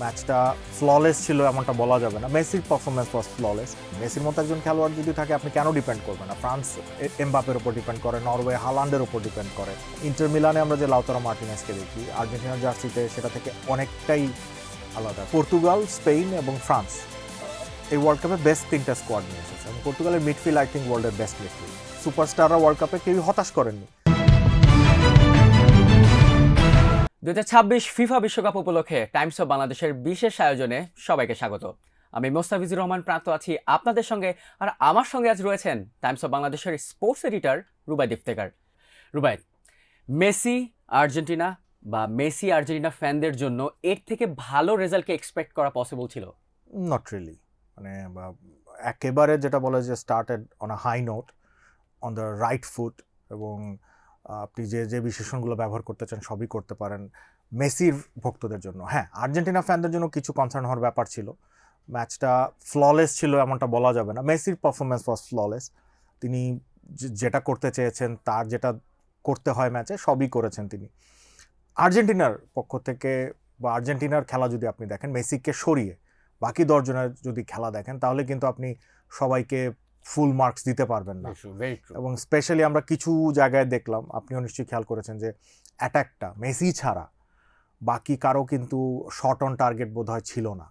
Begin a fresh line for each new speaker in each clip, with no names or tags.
ম্যাচটা ফ্ললেস ছিল এমনটা বলা যাবে না। মেসির পারফরমেন্স ওয়াজ ফ্ললেস। মেসির মতো একজন খেলোয়াড় যদি থাকে আপনি কেন ডিপেন্ড করবেন না? ফ্রান্স এমবাপের উপর ডিপেন্ড করে, নরওয়ে হালান্ডের উপর ডিপেন্ড করে। ইন্টার মিলানে আমরা যে লাউতারো মার্টিনেজকে দেখি আর্জেন্টিনার জার্সিতে, সেটা থেকে অনেকটাই আলাদা। পর্তুগাল, স্পেন এবং ফ্রান্স এই ওয়ার্ল্ড কাপে বেস্ট তিনটা স্কোয়াড নিয়ে এসেছে এবং পর্তুগালের মিডফিল্ড আই থিঙ্ক ওয়ার্ল্ডের বেস্ট মিডফিল্ড। সুপারস্টাররা ওয়ার্ল্ড কাপে কেউই হতাশ করেননি।
2026 ফিফা বিশ্বকাপ উপলক্ষে টাইমস অফ বাংলাদেশের বিশেষ আয়োজনে সবাইকে স্বাগত। আমি মোস্তাফিজুর রহমান প্রান্ত আছি আপনাদের সঙ্গে, আর আমার সঙ্গে আজ রয়েছেন টাইমস অফ বাংলাদেশের sports editor Rubai Iftekhar. Rubai, Messi Argentina বা মেসি আর্জেন্টিনা ফ্যানদের জন্য এর থেকে ভালো রেজাল্টকে এক্সপেক্ট করা পসিবল ছিল?
Not really. মানে একেবারে যেটা বলে যে started on a high note, on the right foot, এবং আপনি যে যে বিশেষণগুলো ব্যবহার করতে চান সবই করতে পারেন মেসির ভক্তদের জন্য। হ্যাঁ, আর্জেন্টিনা ফ্যানদের জন্য কিছু কনসার্ন হওয়ার ব্যাপার ছিল। ম্যাচটা ফ্ললেস ছিল এমনটা বলা যাবে না। মেসির পারফরমেন্স ওয়াজ ফ্ললেস। তিনি যেটা করতে চেয়েছেন, তার যেটা করতে হয় ম্যাচে সবই করেছেন তিনি। আর্জেন্টিনার পক্ষ থেকে বা আর্জেন্টিনার খেলা যদি আপনি দেখেন, মেসিকে সরিয়ে বাকি 10 জনের যদি খেলা দেখেন, তাহলে কিন্তু আপনি সবাইকে ফুল মার্কস দিতে পারবেন না। এবং স্পেশালি আমরা কিছু জায়গায় দেখলাম, আপনিও নিশ্চয়ই খেয়াল করেছেন, যে অ্যাটাকটা মেসি ছাড়া বাকি কারো কিন্তু শট অন টার্গেট বোধহয় ছিল না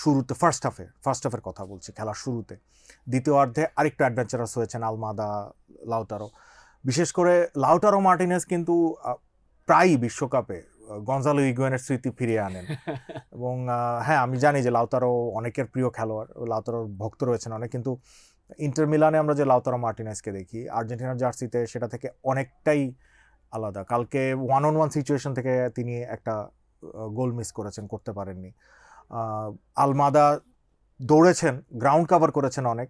শুরুতে। ফার্স্ট হাফের কথা বলছি, খেলার শুরুতে। দ্বিতীয়ার্ধে আরেকটু অ্যাডভেঞ্চারাস হয়েছেন আলমাদা, লাউতারো। বিশেষ করে লাউতারো মার্টিনেজ কিন্তু প্রায়ই বিশ্বকাপে গঞ্জালো হিগুয়েইনের স্মৃতি ফিরিয়ে আনেন। এবং হ্যাঁ, আমি জানি যে লাউতারো অনেকের প্রিয় খেলোয়াড়, লাউতারোর ভক্ত রয়েছেন অনেক, কিন্তু ইন্টার মিলানে আমরা যে লাউতারো মার্টিনেজকে দেখি আর্জেন্টিনার জার্সিতে, সেটা থেকে অনেকটাই আলাদা। কালকে 1-on-1 সিচুয়েশন থেকে তিনি একটা গোল মিস করতে পারেননি। আলমাদা দৌড়েছেন, গ্রাউন্ড কাভার করেছেন অনেক,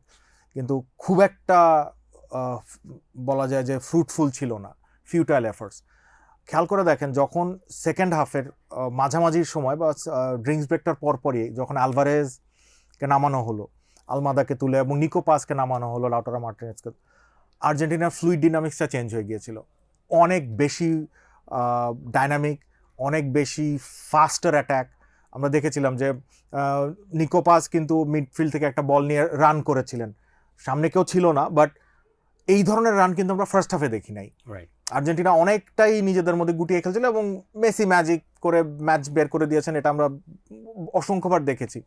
কিন্তু খুব একটা বলা যায় যে ফ্রুটফুল ছিল না, ফিউটাইল এফার্টস। খেয়াল করে দেখেন, যখন সেকেন্ড হাফের মাঝামাঝির সময় বা ড্রিঙ্কস ব্রেকটার পরপরই যখন আলভারেজকে নামানো হলো, আলমাদাকে তুলে, এবং নিকো পাসকে নামানো হলো লাউতারো মার্টিনেজকে, আর্জেন্টিনার ফ্লুইড ডিনামিক্সটা চেঞ্জ হয়ে গিয়েছিল। অনেক বেশি ডাইনামিক, অনেক বেশি ফাস্টার অ্যাট্যাক আমরা দেখেছিলাম। যে নিকো পাস কিন্তু মিডফিল্ড থেকে একটা বল নিয়ে রান করেছিলেন, সামনে কেউ ছিল না, বাট এই ধরনের রান কিন্তু আমরা ফার্স্ট হাফে দেখি নাই। আর্জেন্টিনা অনেকটাই নিজেদের মধ্যে গুটিয়ে খেলছিল এবং মেসি ম্যাজিক করে ম্যাচ বের করে দিয়েছেন, এটা আমরা অসংখ্যবার দেখেছি।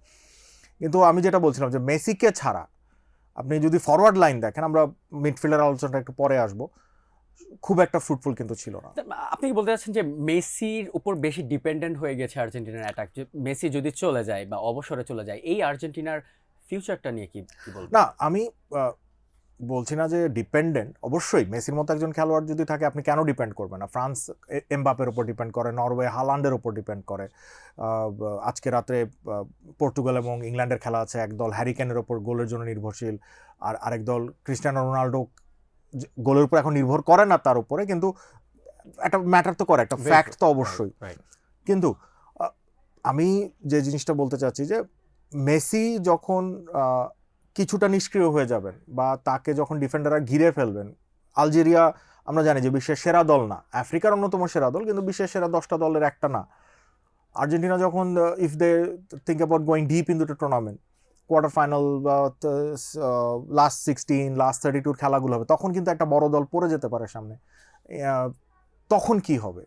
কিন্তু আমি যেটা বলছিলাম, যে মেসিকে ছাড়া আপনি যদি ফরওয়ার্ড লাইন দেখেন, আমরা মিডফিল্ডার আলোচনাটা একটু পরে আসবো, খুব একটা ফ্রুটফুল কিন্তু ছিল না।
আপনি কি বলতে চাচ্ছেন যে মেসির উপর বেশি ডিপেন্ডেন্ট হয়ে গেছে আর্জেন্টিনার অ্যাটাক? মেসি যদি চলে যায় বা অবসরে চলে যায়, এই আর্জেন্টিনার ফিউচারটা নিয়ে কি বলবেন?
না, আমি বলছি না যে ডিপেন্ডেন্ট। অবশ্যই মেসির মতো একজন খেলোয়াড় যদি থাকে আপনি কেন ডিপেন্ড করবেন না? ফ্রান্স এমবাপের উপর ডিপেন্ড করে, নরওয়ে হালান্ডের উপর ডিপেন্ড করে। আজকে রাত্রে পর্তুগাল এবং ইংল্যান্ডের খেলা আছে, একদল হ্যারি কেনের ওপর গোলের জন্য নির্ভরশীল, আর আরেক দল ক্রিস্টিয়ানো রোনাল্ডো গোলের উপর এখন নির্ভর করে না তার উপরে, কিন্তু একটা ম্যাটার তো করে, একটা ফ্যাক্ট তো অবশ্যই। কিন্তু আমি যে জিনিসটা বলতে চাচ্ছি, যে মেসি যখন কিছুটা নিষ্ক্রিয় হয়ে যাবেন বা তাকে যখন ডিফেন্ডাররা ঘিরে ফেলবেন, আলজেরিয়া আমরা জানি যে বিশ্বের সেরা দল না, আফ্রিকার অন্যতম সেরা দল, কিন্তু বিশ্বের সেরা 10টা দলের একটা না। আর্জেন্টিনা যখন if they think about going deep in the tournament, quarter final বা লাস্ট 16, লাস্ট 32 খেলাগুলো হবে, তখন কিন্তু একটা বড় দল পড়ে যেতে পারে সামনে। তখন কি হবে?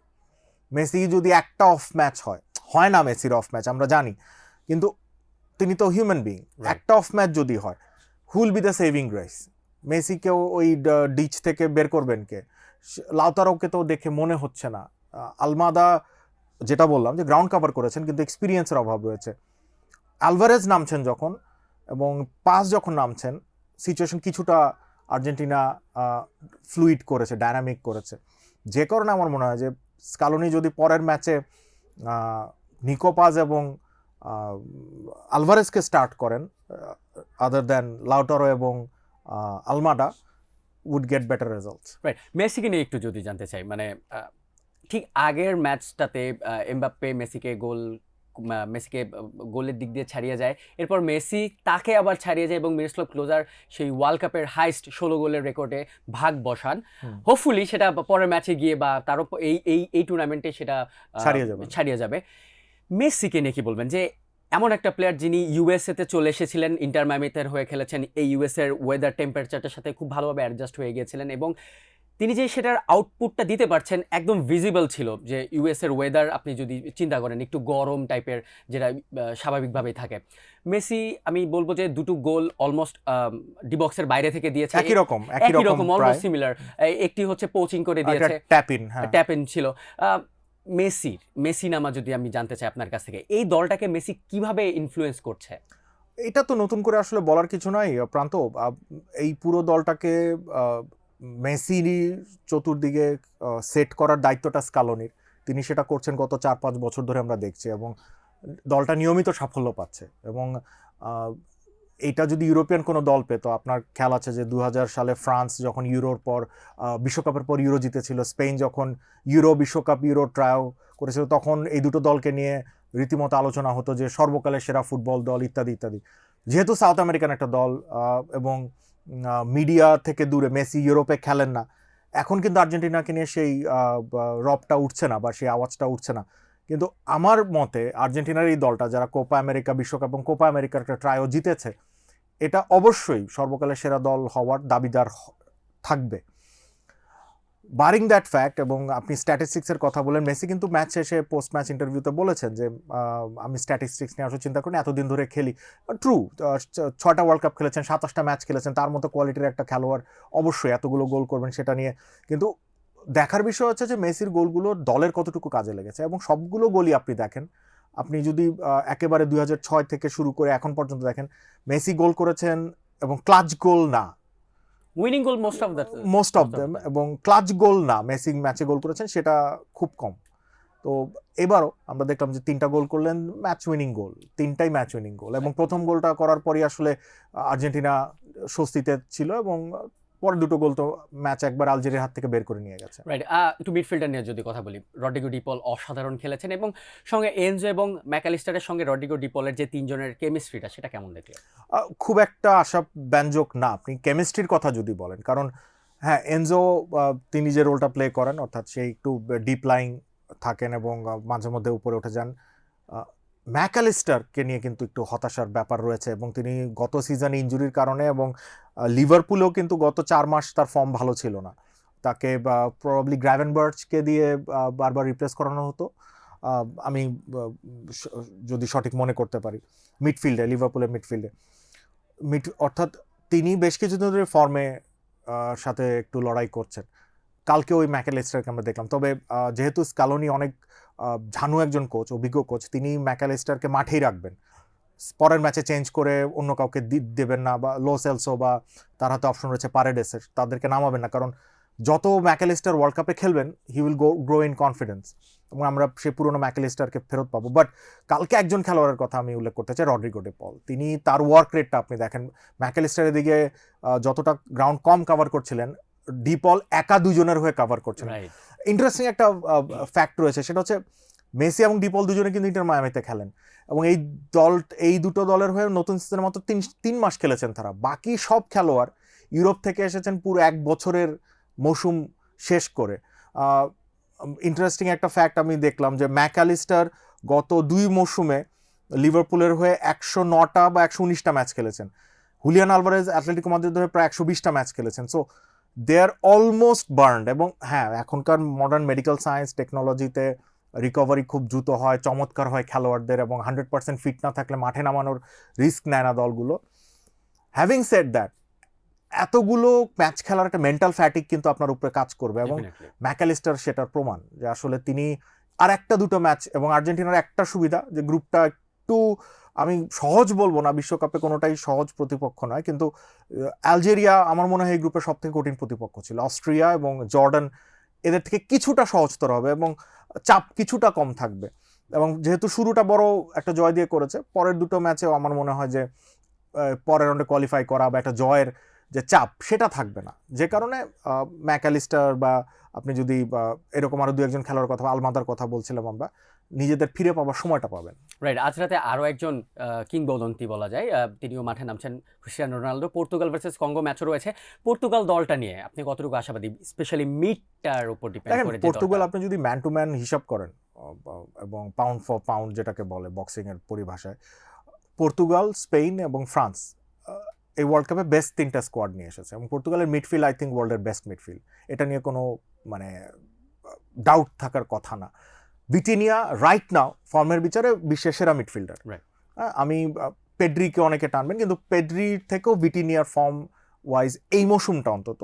মেসি যদি একটা অফ ম্যাচ হয় না, মেসির অফ ম্যাচ আমরা জানি, কিন্তু তিনি তো হিউম্যান বিং। একটা অফ ম্যাচ যদি হয়, will be the saving grace? মেসিকেও ওই ডিচ থেকে বের করবেন কে? লাউতারোকে তো দেখে মনে হচ্ছে না। আলমাদা যেটা বললাম, যে গ্রাউন্ড কাভার করেছেন, কিন্তু এক্সপিরিয়েন্সের অভাব রয়েছে। আলভারেজ নামছেন যখন, এবং পাস যখন নামছেন, সিচুয়েশন কিছুটা আর্জেন্টিনা ফ্লুইড করেছে, ডায়নামিক করেছে। যে কারণে আমার মনে হয় যে স্কালোনি যদি পরের ম্যাচে নিকো পাস এবং আলভারেজকে স্টার্ট করেন, আদার দ্যান লাউটারো এবং Almada, would get better results.
Right. মেসিকে নিয়ে একটু যদি জানতে চাই, মানে ঠিক আগের ম্যাচটাতে এমবাপ্পে মেসিকে গোলের দিক দিয়ে ছাড়িয়ে যায়, এরপর মেসি তাকে আবার ছাড়িয়ে যায় এবং মিরোস্লাভ ক্লোজার সেই ওয়ার্ল্ড কাপের হাইস্ট 16 গোলের রেকর্ডে ভাগ বসান। হোপফুলি সেটা পরের ম্যাচে গিয়ে বা তারও এই টুর্নামেন্টে সেটা ছাড়িয়ে যাবে। মেসিকে নিয়ে কি বলবেন যে এমন একটা প্লেয়ার যিনি ইউএসএ তে চলে এসেছিলেন, ইন্টার মায়ামিতে হয়ে খেলেছেন, এই ইউএসএ এর ওয়েদার টেম্পারেচারটার সাথে খুব ভালোভাবে অ্যাডজাস্ট হয়ে গিয়েছিলেন এবং তিনি যে সেটার আউটপুটটা দিতে পারছেন একদম ভিজিবল ছিল। যে ইউএস এর ওয়েদার আপনি যদি চিন্তা করেন একটু গরম টাইপের, যেটা স্বাভাবিকভাবেই থাকে। মেসি আমি বলবো যে দুটো গোল অলমোস্ট ডি বক্সের বাইরে থেকে দিয়েছে, একই রকম অলমোস্ট সিমিলার। একটি হচ্ছে পোচিং করে দিয়েছে, ট্যাপ ইন ছিল। মেসি নামা যদি আমি জানতে চাই আপনার কাছ থেকে, এই দলটাকে মেসি কিভাবে ইনফ্লুয়েন্স করছে?
এটা তো নতুন করে আসলে বলার কিছু নাই প্রান্ত। এই পুরো দলটাকে মেসি চতুর্দিকে সেট করার দায়িত্বটা স্কালোনির। তিনি সেটা করছেন গত 4-5 বছর ধরে আমরা দেখছি, এবং দলটা নিয়মিত সাফল্য পাচ্ছে। এবং এটা যদি ইউরোপিয়ান কোনো দল পেতো, আপনার খেয়াল আছে যে 2000 সালে ফ্রান্স যখন ইউরোর পর বিশ্বকাপের পর ইউরো জিতেছিল, স্পেন যখন ইউরো ট্রায়াল করেছিল, তখন এই দুটো দলকে নিয়ে রীতিমতো আলোচনা হতো যে সর্বকালের সেরা ফুটবল দল ইত্যাদি ইত্যাদি। যেহেতু সাউথ আমেরিকান একটা দল এবং মিডিয়া থেকে দূরে, মেসি ইউরোপে খেলেন না, এখন কিন্তু আর্জেন্টিনাকে নিয়ে সেই রবটা উঠছে না বা সেই আওয়াজটা উঠছে না। কিন্তু আমার মতে আর্জেন্টিনার এই দলটা, যারা কোপা আমেরিকা বিশ্বকাপ এবং কোপা আমেরিকার একটা ট্রায়ও জিতেছে, এটা অবশ্যই সর্বকালের সেরা দল হওয়ার দাবিদার থাকবে। বারিং দ্যাট ফ্যাক্ট, এবং আপনি স্ট্যাটিস্টিক্সের কথা বলেন, মেসি কিন্তু ম্যাচ শেষে পোস্ট ম্যাচ ইন্টারভিউতে বলেছেন যে আমি স্ট্যাটিস্টিক্স নিয়ে আসলে চিন্তা করি না, এতদিন ধরে খেলি। ট্রু, 6টা ওয়ার্ল্ড কাপ খেলেছেন, 27টা ম্যাচ খেলেছেন, তার মতো কোয়ালিটির একটা খেলোয়াড় অবশ্যই এতগুলো গোল করবেন সেটা নিয়ে। কিন্তু দেখার বিষয় হচ্ছে যে মেসির গোলগুলো দলের কতটুকু কাজে লেগেছে, এবং সবগুলো গোলই আপনি দেখেন, আপনি যদি একেবারে 2006 থেকে শুরু করে এখন পর্যন্ত দেখেন, মেসি গোল করেছেন এবং ক্লাচ গোল না,
winning goal
most of them, এবং ক্লাচ গোল না মেসি ম্যাচে গোল করেছেন সেটা খুব কম। তো এবারও আমরা দেখলাম যে 3টা গোল করলেন, ম্যাচ উইনিং গোল, 3টাই ম্যাচ উইনিং গোল। এবং প্রথম গোলটা করার পরই আসলে আর্জেন্টিনা স্বস্তিতে ছিল, এবং পরে দুটো গোল তো ম্যাচ একবার আলজেরিয়ার হাত থেকে বের করে নিয়ে গেছে।
রাইট। একটু মিডফিল্ডার নিয়ে যদি কথা বলি, রড্রিগো ডি পল অসাধারণ খেলেছেন, এবং সঙ্গে এনজো এবং ম্যাকালিস্টারের সঙ্গে রড্রিগো ডি পলের যে তিনজনের কেমিস্ট্রিটা, সেটা কেমন দেখলে?
খুব একটা আশাব্যঞ্জক না আপনি কেমিস্ট্রির কথা যদি বলেন, কারণ হ্যাঁ, এনজো তিনি যে রোলটা প্লে করেন, অর্থাৎ সেই একটু ডিপ লাইং থাকেন এবং মাঝে মধ্যে উপরে উঠে যান। ম্যাকালিস্টারকে নিয়ে কিন্তু একটু হতাশার ব্যাপার রয়েছে, এবং তিনি গত সিজনে ইনজুরির কারণে, এবং লিভারপুলেও কিন্তু গত 4 মাস তার ফর্ম ভালো ছিল না, তাকে প্রবাবলি গ্রাভেনবার্চকে দিয়ে বারবার রিপ্লেস করানো হতো, আমি যদি সঠিক মনে করতে পারি, মিডফিল্ডে, লিভারপুলের মিডফিল্ডে অর্থাৎ তিনি বেশ কিছুদিন ধরে ফর্মে সাথে একটু লড়াই করছেন। কালকে ওই ম্যাকালিস্টারকে আমরা দেখলাম। তবে যেহেতু স্কালোনি অনেক ঝানু একজন কোচ, অভিজ্ঞ কোচ, তিনি ম্যাকালিস্টারকে মাঠেই রাখবেন, পরের ম্যাচে চেঞ্জ করে অন্য কাউকে দেবেন না, বা লো সেলসো বা তার হাতে অপশন রয়েছে পারেডেসের, তাদেরকে নামাবেন না, কারণ যত ম্যাকালিস্টার ওয়ার্ল্ড কাপে খেলবেন he will grow in confidence, এবং আমরা সেই পুরোনো ম্যাকালিস্টারকে ফেরত পাবো। বাট কালকে একজন খেলোয়াড়ের কথা আমি উল্লেখ করতে চাই, রড্রিগো ডি পল। তিনি তার ওয়ার্ক রেটটা আপনি দেখেন, ম্যাকালিস্টারের দিকে যতটা গ্রাউন্ড কম কাভার করছিলেন, ডি পল একা দুজনের হয়ে কাভার করছিলেন। ইন্টারেস্টিং একটা ফ্যাক্ট রয়েছে, সেটা হচ্ছে মেসি এবং ডি পল দুজনে কিন্তু ইন্টার মায়ামিতে খেলেন, এবং এই দুটো দলের হয়ে নতুন সিজনের মাত্র 3 মাস খেলেছেন তারা। বাকি সব খেলোয়াড় ইউরোপ থেকে এসেছেন পুরো 1 বছরের মৌসুম শেষ করে। ইন্টারেস্টিং একটা ফ্যাক্ট আমি দেখলাম যে ম্যাকালিস্টার গত 2 মৌসুমে লিভারপুলের হয়ে 109টা বা 119টা ম্যাচ খেলেছেন। হুলিয়ান আলভারেজ অ্যাটলেটিকো মাদ্রিদের হয়ে প্রায় 120টা ম্যাচ খেলেছেন। So they are almost burned. এবং হ্যাঁ, এখনকার মডার্ন মেডিকেল সায়েন্স টেকনোলজিতে রিকভারি খুব দ্রুত হয়, চমৎকার হয় খেলোয়াড়দের, এবং 100% ফিট না থাকলে মাঠে নামানোর রিস্ক নেয় না দলগুলো। হ্যাভিং সেড দ্যাট, এতগুলো ম্যাচ খেলার একটা মেন্টাল ফ্যাটিক কিন্তু আপনার উপরে কাজ করবে, এবং ম্যাকালিস্টার সেটার প্রমাণ যে আসলে তিনি আর 1-2 ম্যাচ, এবং আর্জেন্টিনার একটা সুবিধা যে গ্রুপটা একটু, আমি সহজ বলবো না, বিশ্বকাপে কোনোটাই সহজ প্রতিপক্ষ নয়, কিন্তু আলজেরিয়া আমার মনে হয় এই গ্রুপের সব থেকে কঠিন প্রতিপক্ষ ছিল। অস্ট্রিয়া এবং জর্ডান এদের থেকে কিছুটা সহজতর হবে, এবং চাপ কিছুটা কম থাকবে। এবং যেহেতু শুরুটা বড় একটা জয় দিয়ে করেছে, পরের 2 ম্যাচেও আমার মনে হয় যে পরের রাউন্ডে কোয়ালিফাই করা বা একটা জয়ের যে চাপ সেটা থাকবে না, যে কারণে ম্যাকালিস্টার বা আপনি যদি এরকম আরো 2-1 খেলোয়াড়ের কথা, আলমাদার কথা বলছিলাম আমরা, নিজেদের ফিরে পাওয়ার সময়টা পাবেন।
রাইট, আজ রাতে আরও একজন কিংবদন্তি বলা যায়, তিনিও মাঠে নামছেন, Cristiano Ronaldo. Portugal versus Congo ম্যাচও রয়েছে। পর্তুগাল দলটা নিয়ে আপনি কতটুকু আশাবাদী, স্পেশালি মিডটার উপর ডিপেন্ড
দেখেন
করে?
পর্তুগাল আপনি যদি ম্যান টু ম্যান হিসাব করেন এবং পাউন্ড ফর পাউন্ড যেটাকে বলে বক্সিংয়ের পরিভাষায়, পর্তুগাল, স্পেন এবং ফ্রান্স এই ওয়ার্ল্ড কাপে বেস্ট 3টা স্কোয়াড নিয়ে এসেছে এবং পর্তুগালের মিডফিল্ড আই থিঙ্ক ওয়ার্ল্ডের বেস্ট মিডফিল্ড, এটা নিয়ে কোনো মানে ডাউট থাকার কথা না। ভিটিনিয়া রাইট নাও ফর্মের বিচারে বিশ্বের সেরা মিডফিল্ডার। আমি পেড্রিকে অনেকে টানবেন, কিন্তু পেড্রির থেকেও ভিটিনিয়ার ফর্ম ওয়াইজ এই মৌসুমটা অন্তত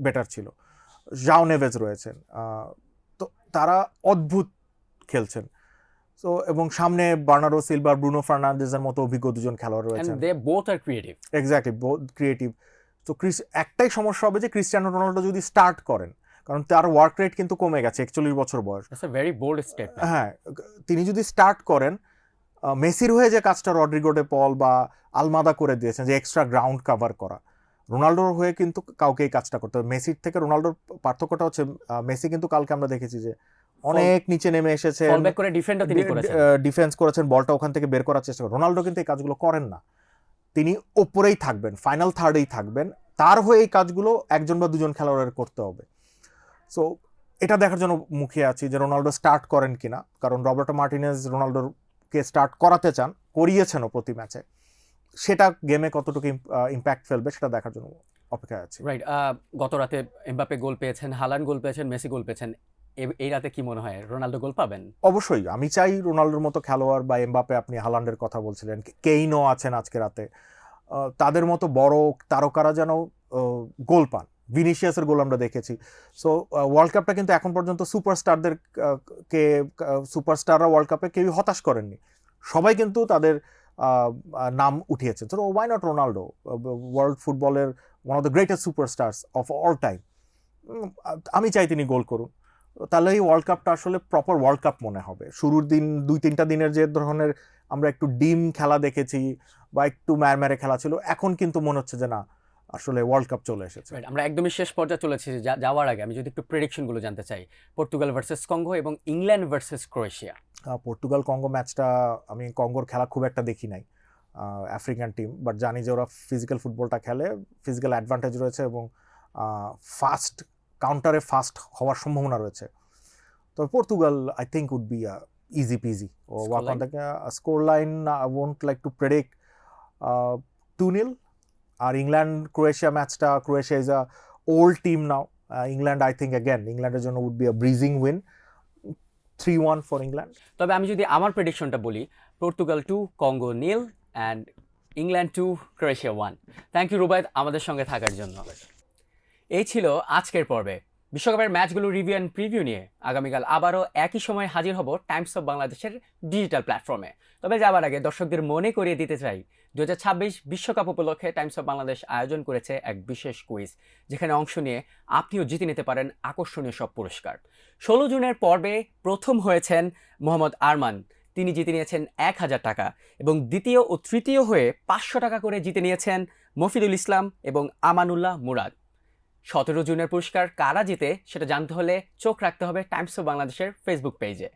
বেটার ছিল। জাও নেভেজ রয়েছেন, তো তারা অদ্ভুত খেলছেন। সো এবং সামনে বার্নার্ডো সিলভা, ব্রুনো ফার্নান্দেজের মতো অভিজ্ঞ দুজন খেলোয়াড় রয়েছেন।
They both are creative.
Exactly, both creative. তো একটাই সমস্যা হবে যে ক্রিস্টিয়ানো রোনাল্ডো যদি স্টার্ট করেন, কারণ তার ওয়ার্ক রেট কিন্তু কমে গেছে, 41 বছর বয়স।
It's a very bold statement.
হ্যাঁ, তিনি যদি স্টার্ট করেন, মেসির হয়ে যে কাজটা রড্রিগো ডে পল বা আলমাদা করে দিয়েছেন, যে এক্সট্রা গ্রাউন্ড কাভার করা, রোনাল্ডোর হয়ে কিন্তু কাউকে এই কাজটা করতে হবে। মেসির থেকে রোনাল্ডোর পার্থক্যটা হচ্ছে মেসি কিন্তু কালকে আমরা দেখেছি যে অনেক নিচে নেমে এসেছে,
ফলব্যাক করে ডিফেন্ডও তিনি করেছেন,
ডিফেন্স করেছেন, বলটা ওখান থেকে বের করার চেষ্টা করেন। রোনাল্ডো কিন্তু এই কাজগুলো করেন না, তিনি ওপরেই থাকবেন, ফাইনাল থার্ডেই থাকবেন, তার হয়ে এই কাজগুলো একজন বা দুজন খেলোয়াড়ের করতে হবে। সো এটা দেখার জন্য মুখিয়ে আছি যে রোনাল্ডো স্টার্ট করেন কিনা, কারণ রবার্টো মার্টিনেজ রোনাল্ডোকে স্টার্ট করাতে চান, করিয়েছেনও প্রতি ম্যাচে, সেটা গেমে কতটুকু ইম্প্যাক্ট ফেলবে সেটা দেখার জন্য অপেক্ষায় আছি।
রাইট। গত রাতে এমবাপ্পে গোল পেয়েছেন, হালান্ড গোল পেয়েছেন, মেসি গোল পেয়েছেন। এই রাতে কি মনে হয় রোনাল্ডো গোল পাবেন?
অবশ্যই আমি চাই রোনাল্ডোর মতো খেলোয়াড়, বা এমবাপ্পে, আপনি হালান্ডের কথা বলছিলেন, কেইনও আছেন আজকে রাতে, তাদের মতো বড় তারকারা যেন গোল পান। ভিনিসিয়াসের গোল আমরা দেখেছি। সো ওয়ার্ল্ড কাপটা কিন্তু এখন পর্যন্ত সুপারস্টাররা ওয়ার্ল্ড কাপে কেউই হতাশ করেননি, সবাই কিন্তু তাদের নাম উঠিয়েছে। তো ওয়াই নট রোনাল্ডো, ওয়ার্ল্ড ফুটবলের one of the greatest superstars of all time. আমি চাই তিনি গোল করুন, তাহলে এই ওয়ার্ল্ড কাপটা আসলে প্রপার ওয়ার্ল্ড কাপ মনে হবে। শুরুর দিন 2-3টা দিনের যে ধরনের আমরা একটু ডিম খেলা দেখেছি বা একটু ম্যারম্যারে খেলা ছিল, এখন কিন্তু মনে হচ্ছে যে না, আসলে ওয়ার্ল্ড কাপ চলে এসেছে।
আমরা একদমই শেষ পর্যায়ে চলেছি। যাওয়ার আগে আমি যদি একটু প্রেডিকশনগুলো জানতে চাই, পর্তুগাল ভার্সেস কঙ্গো এবং England versus Croatia.
Portugal Congo ম্যাচটা, আমি কঙ্গোর খেলা খুব একটা দেখি নাই, আফ্রিকান টিম, বাট জানি যে ওরা ফিজিক্যাল ফুটবলটা খেলে, ফিজিক্যাল অ্যাডভান্টেজ রয়েছে এবং ফাস্ট কাউন্টারে ফাস্ট হওয়ার সম্ভাবনা রয়েছে। তো Portugal I think would be easy peasy walk on the scoreline. I won't like to predict 2-0। আর ইংল্যান্ড ক্রোয়েশিয়া ম্যাচটা, Croatia is a old team now, England I think again ইংল্যান্ডের জন্য would be a bridging win, 3-1 for England.
তবে আমি যদি আমার প্রেডিকশনটা বলি, Portugal 2, Congo 0 and England 2, Croatia 1। Thank you Rubayet আমাদের সঙ্গে থাকার জন্য। এই ছিল আজকের পর্বে বিশ্বকাপের ম্যাচগুলো রিভিউ অ্যান্ড প্রিভিউ নিয়ে। আগামীকাল আবারও একই সময় হাজির হব টাইমস অফ বাংলাদেশের ডিজিটাল প্ল্যাটফর্মে। তবে যাবার আগে দর্শকদের মনে করিয়ে দিতে চাই, 2026 বিশ্বকাপ উপলক্ষে টাইমস অফ বাংলাদেশ আয়োজন করেছে এক বিশেষ কুইজ, যেখানে অংশ নিয়ে আপনিও জিতে নিতে পারেন আকর্ষণীয় সব পুরস্কার। 16 জুনের পর্বে প্রথম হয়েছেন মোহাম্মদ আরমান, তিনি জিতে নিয়েছেন 1000 টাকা, এবং দ্বিতীয় ও তৃতীয় হয়ে 500 টাকা করে জিতে নিয়েছেন মফিদুল ইসলাম এবং আমানুল্লাহ মুরাদ। 17 জুনের পুরস্কার কারা জিতে সেটা জানতে হলে চোখ রাখতে হবে টাইমস অফ বাংলাদেশের ফেসবুক পেজে।